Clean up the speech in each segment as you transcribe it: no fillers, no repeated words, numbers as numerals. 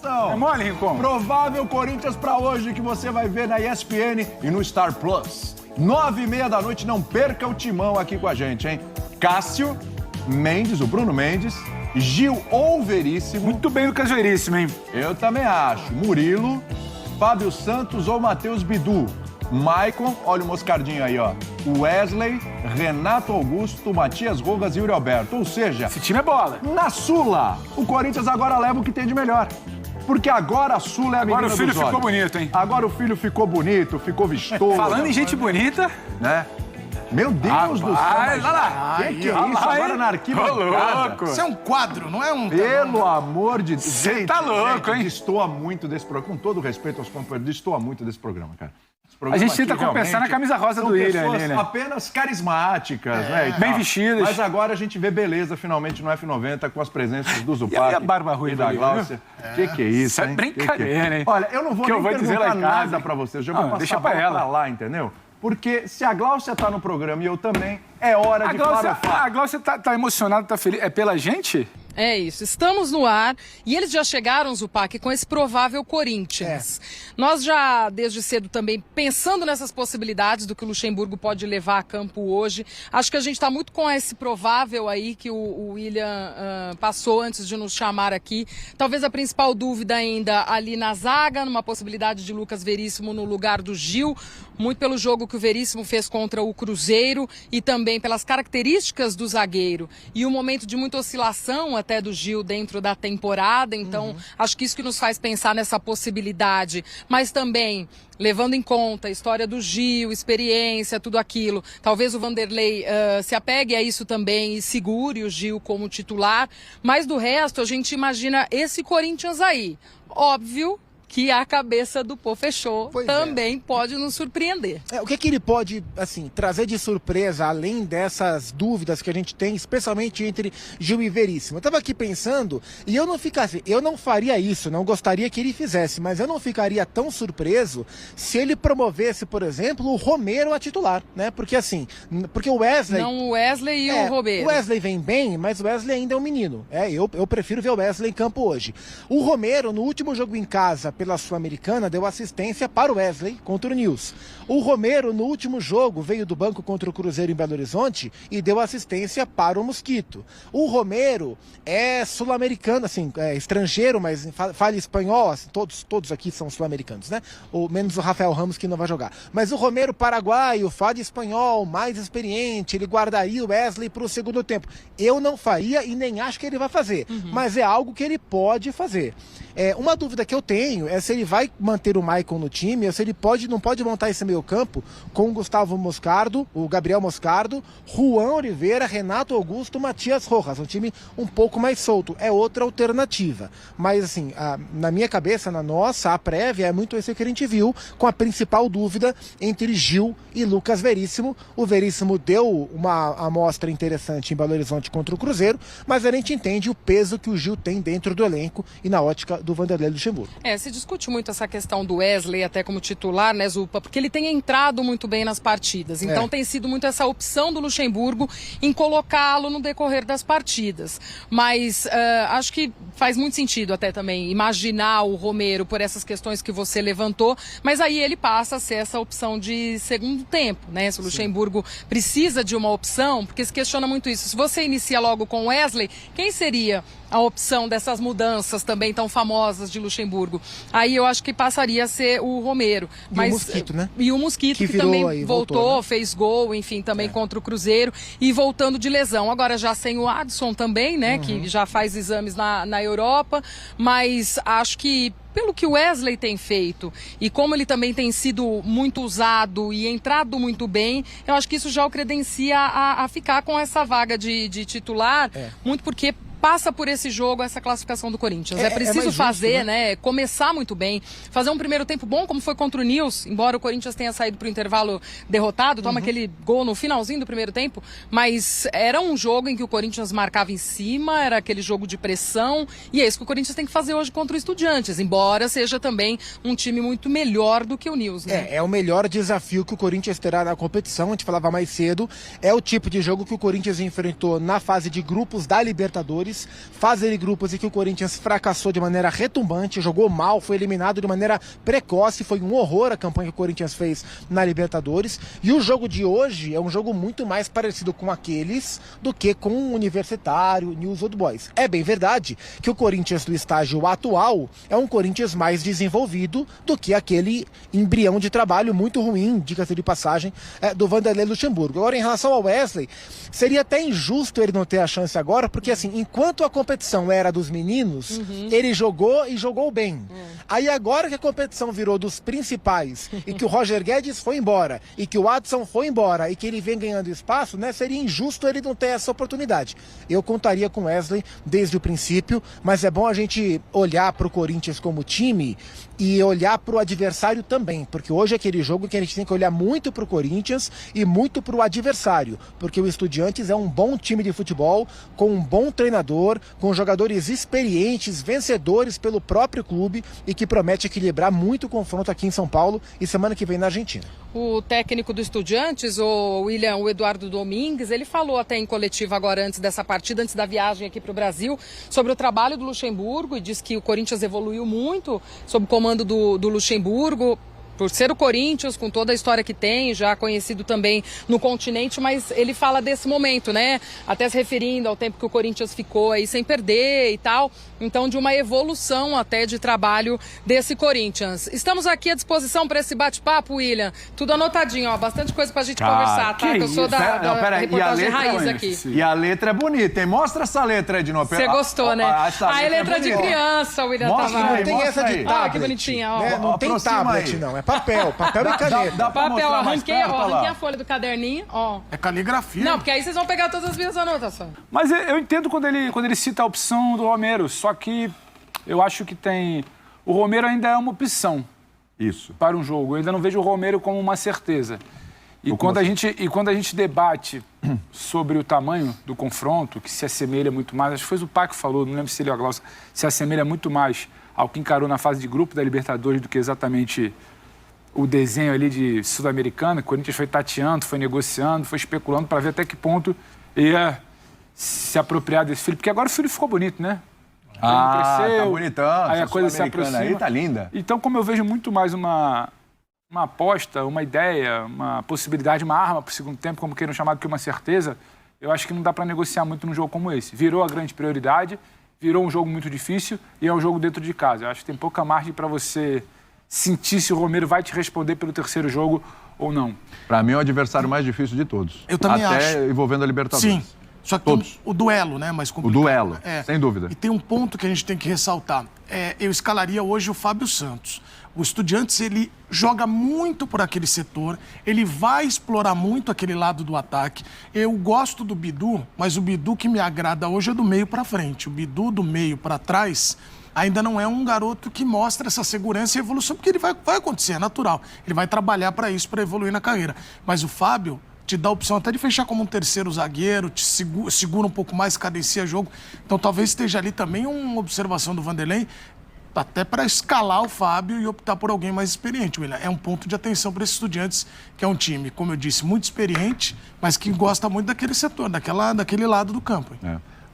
atenção. É mole, Rincon. Provável Corinthians pra hoje que você vai ver na ESPN e no Star Plus. 9h30 da noite, não perca o timão aqui com a gente, hein? Cássio, Mendes, o Bruno Mendes, Gil ou Veríssimo. Muito bem, Lucas Veríssimo, hein? Eu também acho. Murilo, Fábio Santos ou Matheus Bidu. Maicon, olha o Moscardinho aí, ó. Wesley, Renato Augusto, Matias Rojas e Yuri Alberto. Ou seja, esse time é bola. Na Sula, o Corinthians agora leva o que tem de melhor. Porque agora a Sula é a menina dos olhos. Agora o filho ficou bonito, hein? Agora o filho ficou bonito, ficou vistoso. Falando em gente bonita, né? Meu Deus do céu. Olha lá. Que é isso? Agora na arquibancada. Isso é um quadro, não é um... Pelo amor de Deus. Você tá louco, hein? Destoa muito desse programa. Com todo respeito aos companheiros, destoa muito desse programa, cara. A gente tenta compensar na camisa rosa do William ali, né? Apenas carismáticas, né? Bem vestidas. Mas agora a gente vê beleza finalmente no F90 com as presenças do Zupac e a barba ruiva e da Gláucia. Que é isso, isso hein? é brincadeira, hein? Olha, eu não vou nem perguntar nada pra vocês. Já vou passar deixa a bola pra lá, entendeu? Porque se a Gláucia tá no programa e eu também, é hora de farofar. A Gláucia tá emocionada, tá feliz. É pela gente? É isso, estamos no ar e eles já chegaram, Zupac, com esse provável Corinthians. Nós já, desde cedo também, pensando nessas possibilidades do que o Luxemburgo pode levar a campo hoje, acho que a gente está muito com esse provável aí que o William passou antes de nos chamar aqui. Talvez a principal dúvida ainda ali na zaga, numa possibilidade de Lucas Veríssimo no lugar do Gil, muito pelo jogo que o Veríssimo fez contra o Cruzeiro e também pelas características do zagueiro e o momento de muita oscilação até do Gil dentro da temporada, então acho que isso que nos faz pensar nessa possibilidade, mas também levando em conta a história do Gil, experiência, tudo aquilo, talvez o Vanderlei se apegue a isso também e segure o Gil como titular, mas do resto a gente imagina esse Corinthians aí, óbvio que a cabeça do Pô Fechou também pode nos surpreender. O que ele pode, assim, trazer de surpresa, além dessas dúvidas que a gente tem, especialmente entre Gil e Veríssimo? Eu estava aqui pensando, e eu não faria isso, não gostaria que ele fizesse, mas eu não ficaria tão surpreso se ele promovesse, por exemplo, o Romero a titular, né? Porque assim, porque o Wesley... Não, o Wesley e o Romero. O Wesley vem bem, mas o Wesley ainda é um menino. Eu prefiro ver o Wesley em campo hoje. O Romero, no último jogo em casa, pela Sul-Americana, deu assistência para o Wesley contra o Nils. O Romero, no último jogo, veio do banco contra o Cruzeiro em Belo Horizonte e deu assistência para o Mosquito. O Romero é sul-americano, assim, é estrangeiro, mas fala espanhol, assim, todos aqui são sul-americanos, né? Ou menos o Rafael Ramos, que não vai jogar. Mas o Romero paraguaio, fala espanhol, mais experiente, ele guardaria o Wesley para o segundo tempo. Eu não faria e nem acho que ele vai fazer, mas é algo que ele pode fazer. Uma dúvida que eu tenho é se ele vai manter o Maicon no time ou se ele não pode montar esse meio campo com o Gustavo Moscardo, o Gabriel Moscardo, Juan Oliveira, Renato Augusto, Matias Rojas. Um time um pouco mais solto. É outra alternativa. Mas assim, na minha cabeça, na nossa, a prévia é muito isso que a gente viu, com a principal dúvida entre Gil e Lucas Veríssimo. O Veríssimo deu uma amostra interessante em Belo Horizonte contra o Cruzeiro, mas a gente entende o peso que o Gil tem dentro do elenco e na ótica do Vanderlei Luxemburgo. Se discute muito essa questão do Wesley até como titular, né, Zupa? Porque ele tem entrado muito bem nas partidas. Então tem sido muito essa opção do Luxemburgo em colocá-lo no decorrer das partidas. Mas acho que faz muito sentido até também imaginar o Romero por essas questões que você levantou, mas aí ele passa a ser essa opção de segundo tempo, né? Se o Luxemburgo precisa de uma opção, porque se questiona muito isso. Se você inicia logo com o Wesley, quem seria a opção dessas mudanças também tão famosas de Luxemburgo? Aí eu acho que passaria a ser o Romero. E o Mosquito, né? E o Mosquito, que também aí, voltou, né? Fez gol, enfim, também contra o Cruzeiro e voltando de lesão. Agora já sem o Adson também, né? Que já faz exames na Europa, mas acho que pelo que o Wesley tem feito e como ele também tem sido muito usado e entrado muito bem, eu acho que isso já o credencia a ficar com essa vaga de titular, muito porque passa por esse jogo, essa classificação do Corinthians. É preciso fazer, né? Começar muito bem, fazer um primeiro tempo bom, como foi contra o Nils, embora o Corinthians tenha saído para o intervalo derrotado, toma aquele gol no finalzinho do primeiro tempo, mas era um jogo em que o Corinthians marcava em cima, era aquele jogo de pressão, e é isso que o Corinthians tem que fazer hoje contra o Estudiantes, embora seja também um time muito melhor do que o Nils, né? É o melhor desafio que o Corinthians terá na competição, a gente falava mais cedo, é o tipo de jogo que o Corinthians enfrentou na fase de grupos da Libertadores, Libertadores, fase de grupos em que o Corinthians fracassou de maneira retumbante, jogou mal, foi eliminado de maneira precoce, foi um horror a campanha que o Corinthians fez na Libertadores. E o jogo de hoje é um jogo muito mais parecido com aqueles do que com o Universitário, News Old Boys. É bem verdade que o Corinthians do estágio atual é um Corinthians mais desenvolvido do que aquele embrião de trabalho muito ruim, diga-se de passagem, do Vanderlei Luxemburgo. Agora, em relação ao Wesley, seria até injusto ele não ter a chance agora, porque assim, enquanto a competição era dos meninos, ele jogou e jogou bem. Aí agora que a competição virou dos principais e que o Roger Guedes foi embora e que o Adson foi embora e que ele vem ganhando espaço, né, seria injusto ele não ter essa oportunidade. Eu contaria com Wesley desde o princípio, mas é bom a gente olhar para o Corinthians como time e olhar para o adversário também, porque hoje é aquele jogo que a gente tem que olhar muito para o Corinthians e muito para o adversário, porque o Estudiantes é um bom time de futebol, com um bom treinador, com jogadores experientes, vencedores pelo próprio clube e que promete equilibrar muito o confronto aqui em São Paulo e semana que vem na Argentina. O técnico do Estudiantes, o Eduardo Domingues, ele falou até em coletiva agora antes dessa partida, antes da viagem aqui para o Brasil, sobre o trabalho do Luxemburgo e disse que o Corinthians evoluiu muito sob o comando do Luxemburgo, por ser o Corinthians, com toda a história que tem, já conhecido também no continente, mas ele fala desse momento, né? Até se referindo ao tempo que o Corinthians ficou aí sem perder e tal. Então, de uma evolução até de trabalho desse Corinthians. Estamos aqui à disposição para esse bate-papo, William. Tudo anotadinho, ó. Bastante coisa pra gente conversar, tá? Que eu sou da reportagem raiz aqui. E a letra é bonita, hein? Mostra essa letra aí de novo. Você gostou, né? A letra de criança, William Tavares. Não tem essa de tablet. Que bonitinha, ó. Né? Não tem tablet, não. É papel e caneta. Dá pra papel, arranquei arranquei a folha do caderninho, ó. É caligrafia. Não, porque aí vocês vão pegar todas as minhas anotações. Mas eu entendo quando ele cita a opção do Romero, só que eu acho que tem... O Romero ainda é uma opção. Isso. Para um jogo. Eu ainda não vejo o Romero como uma certeza. E quando a gente debate sobre o tamanho do confronto, que se assemelha muito mais, acho que foi o Paco que falou, não lembro se ele ou a Glaucia, se assemelha muito mais ao que encarou na fase de grupo da Libertadores do que exatamente o desenho ali de Sul-Americana, que o Corinthians foi tateando, foi negociando, foi especulando para ver até que ponto ia se apropriar desse filho. Porque agora o filho ficou bonito, né? Cresceu, tá bonitão. Aí a coisa se aproxima. Aí tá linda. Então, como eu vejo muito mais uma aposta, uma ideia, uma possibilidade, uma arma para o segundo tempo, como queiram chamar do que uma certeza, eu acho que não dá para negociar muito num jogo como esse. Virou a grande prioridade, virou um jogo muito difícil e é um jogo dentro de casa. Eu acho que tem pouca margem para você sentir se o Romero vai te responder pelo terceiro jogo ou não. Para mim é o adversário mais difícil de todos. Eu também acho. Até envolvendo a Libertadores. Sim. Só que tem o duelo, né, mais complicado. O duelo, sem dúvida. E tem um ponto que a gente tem que ressaltar. Eu escalaria hoje o Fábio Santos. O Estudiantes, ele joga muito por aquele setor, ele vai explorar muito aquele lado do ataque. Eu gosto do Bidu, mas o Bidu que me agrada hoje é do meio para frente. O Bidu do meio para trás ainda não é um garoto que mostra essa segurança e evolução, porque ele vai acontecer, é natural. Ele vai trabalhar para isso, para evoluir na carreira. Mas o Fábio te dá a opção até de fechar como um terceiro zagueiro, te segura um pouco mais, cadencia jogo. Então talvez esteja ali também uma observação do Vanderlei, até para escalar o Fábio e optar por alguém mais experiente, William. É um ponto de atenção para esses Estudiantes, que é um time, como eu disse, muito experiente, mas que gosta muito daquele setor, daquele lado do campo.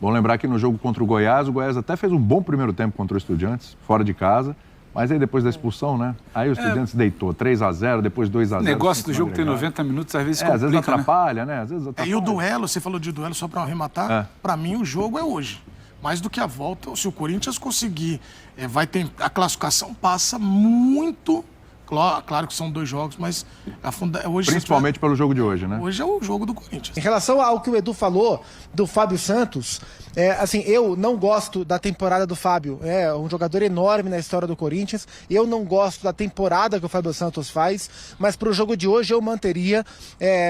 Bom lembrar que no jogo contra o Goiás até fez um bom primeiro tempo contra o Estudiantes, fora de casa. Mas aí depois da expulsão, né? Aí o Estudiantes deitou 3-0, depois 2-0. O negócio do jogo tem 90 minutos, às vezes complica, às vezes atrapalha, né? Às vezes atrapalha. E o duelo, você falou de duelo, só para arrematar, para mim o jogo é hoje. Mais do que a volta, se o Corinthians conseguir, a classificação passa muito. Claro que são 2 jogos, mas hoje... Principalmente pelo jogo de hoje, né? Hoje é o jogo do Corinthians. Em relação ao que o Edu falou do Fábio Santos, assim, eu não gosto da temporada do Fábio. É um jogador enorme na história do Corinthians. Eu não gosto da temporada que o Fábio Santos faz, mas pro jogo de hoje eu manteria,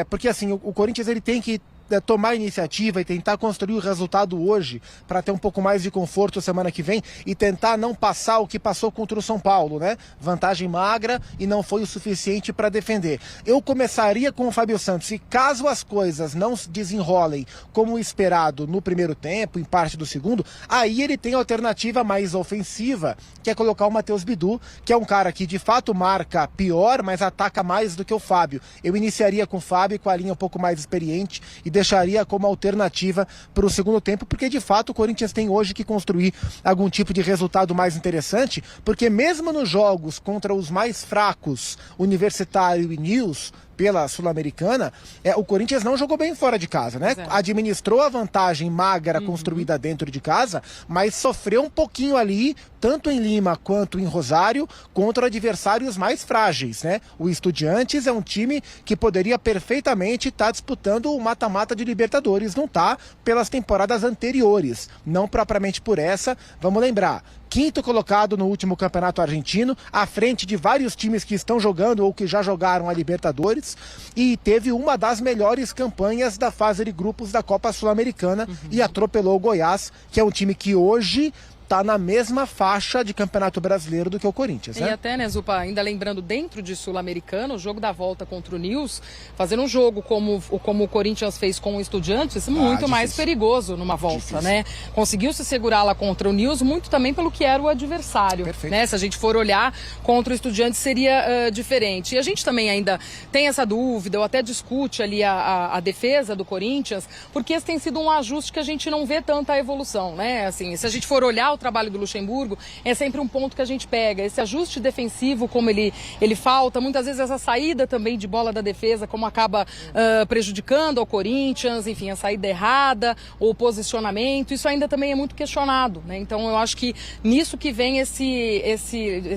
porque assim, o Corinthians ele tem que tomar a iniciativa e tentar construir o resultado hoje para ter um pouco mais de conforto semana que vem e tentar não passar o que passou contra o São Paulo, né? Vantagem magra e não foi o suficiente para defender. Eu começaria com o Fábio Santos e caso as coisas não se desenrolem como esperado no primeiro tempo, em parte do segundo, aí ele tem a alternativa mais ofensiva, que é colocar o Matheus Bidu, que é um cara que de fato marca pior, mas ataca mais do que o Fábio. Eu iniciaria com o Fábio com a linha um pouco mais experiente e deixaria como alternativa para o segundo tempo, porque de fato o Corinthians tem hoje que construir algum tipo de resultado mais interessante, porque mesmo nos jogos contra os mais fracos, Universitário e News, pela Sul-Americana, o Corinthians não jogou bem fora de casa, né? Administrou a vantagem magra construída dentro de casa, mas sofreu um pouquinho ali, tanto em Lima quanto em Rosário, contra adversários mais frágeis, né? O Estudiantes é um time que poderia perfeitamente estar disputando o mata-mata de Libertadores, não tá pelas temporadas anteriores, não propriamente por essa. Vamos lembrar, quinto colocado no último campeonato argentino, à frente de vários times que estão jogando ou que já jogaram a Libertadores, e teve uma das melhores campanhas da fase de grupos da Copa Sul-Americana e atropelou o Goiás, que é um time que hoje está na mesma faixa de Campeonato Brasileiro do que o Corinthians, né? E até, né, Zupa, ainda lembrando, dentro de Sul-Americano, o jogo da volta contra o News, fazendo um jogo como o Corinthians fez com o Estudiantes, muito mais perigoso numa volta, né? Conseguiu se segurar lá contra o News, muito também pelo que era o adversário, né? Se a gente for olhar contra o Estudiantes seria diferente. E a gente também ainda tem essa dúvida, ou até discute ali a defesa do Corinthians, porque esse tem sido um ajuste que a gente não vê tanta evolução, né? Assim, se a gente for olhar o trabalho do Luxemburgo, é sempre um ponto que a gente pega. Esse ajuste defensivo, como ele falta, muitas vezes essa saída também de bola da defesa, como acaba prejudicando ao Corinthians, enfim, a saída errada, ou o posicionamento, isso ainda também é muito questionado, né? Então eu acho que nisso que vem esse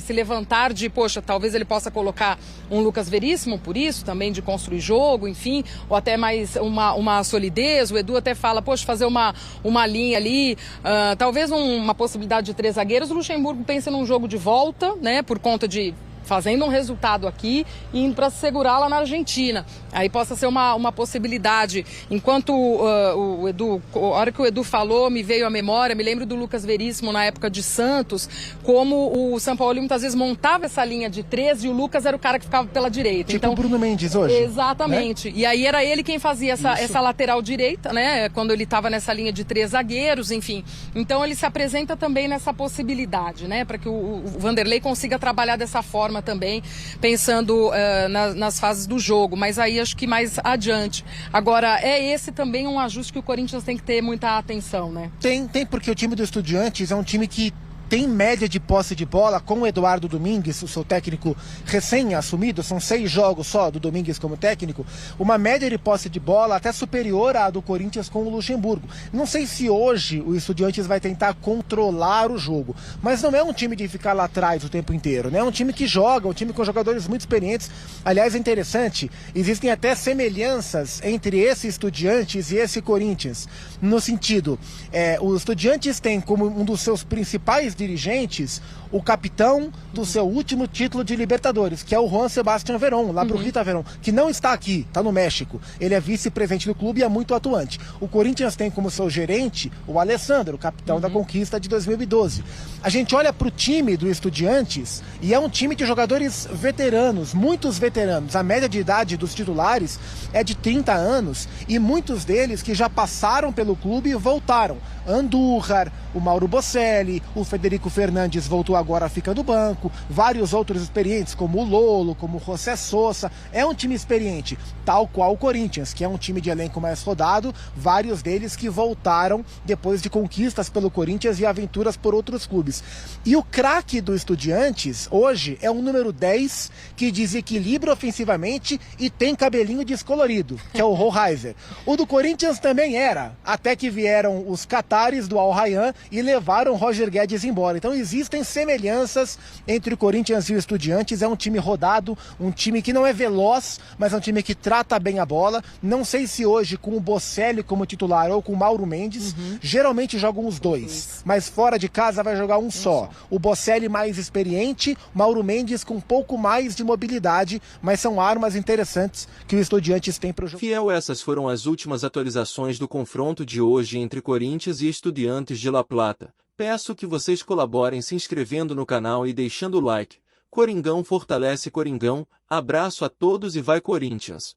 levantar de, poxa, talvez ele possa colocar um Lucas Veríssimo por isso, também de construir jogo, enfim, ou até mais uma solidez. O Edu até fala, poxa, fazer uma linha ali, talvez uma possibilidade de 3 zagueiros. O Luxemburgo pensa num jogo de volta, né, por conta de fazendo um resultado aqui e indo para segurar lá na Argentina. Aí possa ser uma possibilidade. Enquanto o Edu, a hora que o Edu falou, me veio à memória, me lembro do Lucas Veríssimo na época de Santos, como o São Paulo muitas vezes montava essa linha de 3 e o Lucas era o cara que ficava pela direita. Tipo então, o Bruno Mendes hoje. Exatamente. Né? E aí era ele quem fazia essa lateral direita, né? Quando ele estava nessa linha de 3 zagueiros, enfim. Então ele se apresenta também nessa possibilidade, né? Para que o Vanderlei consiga trabalhar dessa forma também, pensando nas fases do jogo, mas aí acho que mais adiante. Agora, é esse também um ajuste que o Corinthians tem que ter muita atenção, né? Tem porque o time do Estudiantes é um time que tem média de posse de bola com o Eduardo Domingues, o seu técnico recém-assumido, são 6 jogos só do Domingues como técnico, uma média de posse de bola até superior à do Corinthians com o Luxemburgo. Não sei se hoje o Estudiantes vai tentar controlar o jogo, mas não é um time de ficar lá atrás o tempo inteiro, né? É um time que joga, um time com jogadores muito experientes. Aliás, é interessante, existem até semelhanças entre esse Estudiantes e esse Corinthians, no sentido, o Estudiantes tem como um dos seus principais dirigentes o capitão do seu último título de Libertadores, que é o Juan Sebastián Verón, lá pro Rita Verón, que não está aqui, está no México. Ele é vice-presidente do clube e é muito atuante. O Corinthians tem como seu gerente o Alessandro, capitão da conquista de 2012. A gente olha pro time do Estudiantes e é um time de jogadores veteranos, muitos veteranos. A média de idade dos titulares é de 30 anos e muitos deles que já passaram pelo clube e voltaram. Andújar, o Mauro Bocelli, o Federico Fernandes voltou agora, fica no banco, vários outros experientes, como o Lolo, como o José Sosa. É um time experiente, tal qual o Corinthians, que é um time de elenco mais rodado, vários deles que voltaram depois de conquistas pelo Corinthians e aventuras por outros clubes. E o craque do Estudiantes, hoje, é o número 10, que desequilibra ofensivamente e tem cabelinho descolorido, que é o Rohraiser. O do Corinthians também era, até que vieram os catares do Al Rayyan e levaram o Roger Guedes embora. Então existem semelhanças entre o Corinthians e o Estudiantes. É um time rodado, um time que não é veloz, mas é um time que trata bem a bola. Não sei se hoje com o Bocelli como titular ou com o Mauro Mendes, geralmente jogam os dois, mas fora de casa vai jogar um só. O Bocelli mais experiente, Mauro Mendes com um pouco mais de mobilidade, mas são armas interessantes que o Estudiantes tem para o jogo. Fiel, essas foram as últimas atualizações do confronto de hoje entre Corinthians e Estudiantes de La Plata. Peço que vocês colaborem se inscrevendo no canal e deixando o like. Coringão fortalece Coringão. Abraço a todos e vai Corinthians!